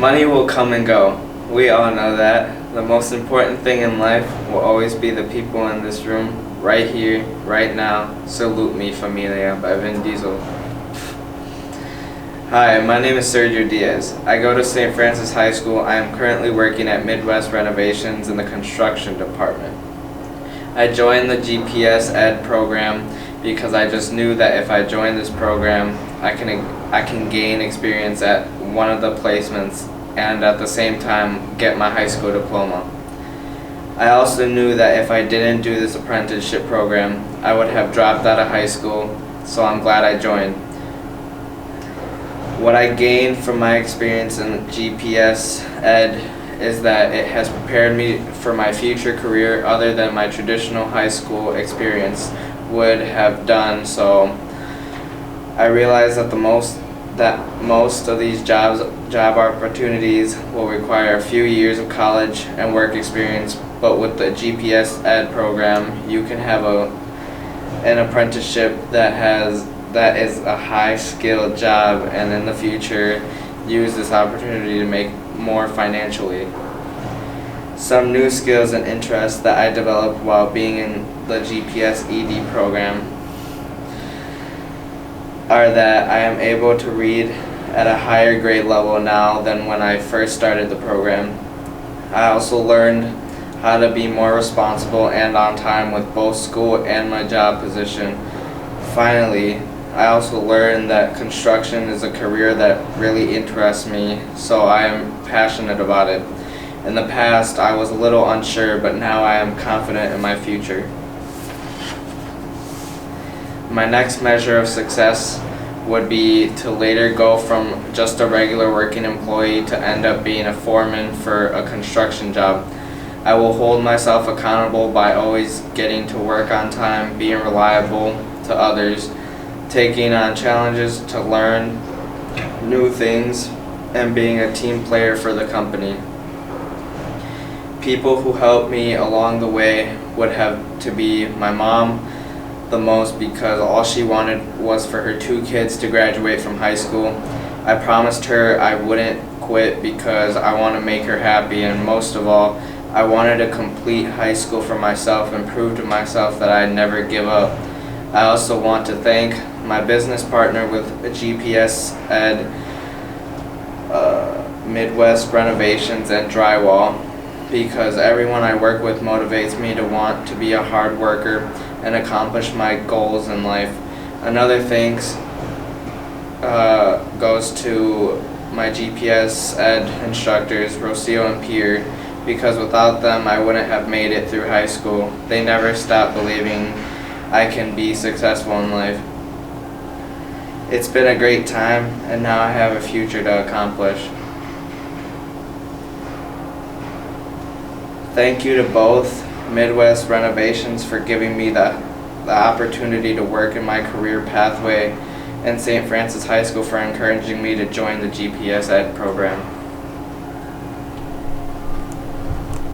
Money will come and go. We all know that. The most important thing in life will always be the people in this room, right here, right now. Salute me, familia, by Vin Diesel. Hi, my name is Sergio Diaz. I go to St. Francis High School. I am currently working at Midwest Renovations in the construction department. I joined the GPS Ed program because I just knew that if I joined this program, I can gain experience at one of the placements and at the same time get my high school diploma. I also knew that if I didn't do this apprenticeship program, I would have dropped out of high school, so I'm glad I joined. What I gained from my experience in GPS Ed is that it has prepared me for my future career other than my traditional high school experience would have done. So I realized that most of these job opportunities will require a few years of college and work experience, but with the GPS Ed program, you can have an apprenticeship that is a high-skilled job, and in the future use this opportunity to make more financially. Some new skills and interests that I developed while being in the GPS ED program are that I am able to read at a higher grade level now than when I first started the program. I also learned how to be more responsible and on time with both school and my job position. Finally, I also learned that construction is a career that really interests me, so I am passionate about it. In the past, I was a little unsure, but now I am confident in my future. My next measure of success would be to later go from just a regular working employee to end up being a foreman for a construction job. I will hold myself accountable by always getting to work on time, being reliable to others, taking on challenges to learn new things, and being a team player for the company. People who helped me along the way would have to be my mom the most, because all she wanted was for her 2 kids to graduate from high school. I promised her I wouldn't quit because I want to make her happy, and most of all, I wanted to complete high school for myself and prove to myself that I'd never give up. I also want to thank my business partner with GPS Ed, Midwest Renovations, and Drywall, because everyone I work with motivates me to want to be a hard worker and accomplish my goals in life. Another thanks goes to my GPS Ed instructors, Rocio and Pierre, because without them I wouldn't have made it through high school. They never stopped believing I can be successful in life. It's been a great time, and now I have a future to accomplish. Thank you to both Midwest Renovations for giving me the opportunity to work in my career pathway, and St. Francis High School for encouraging me to join the GPS Ed program.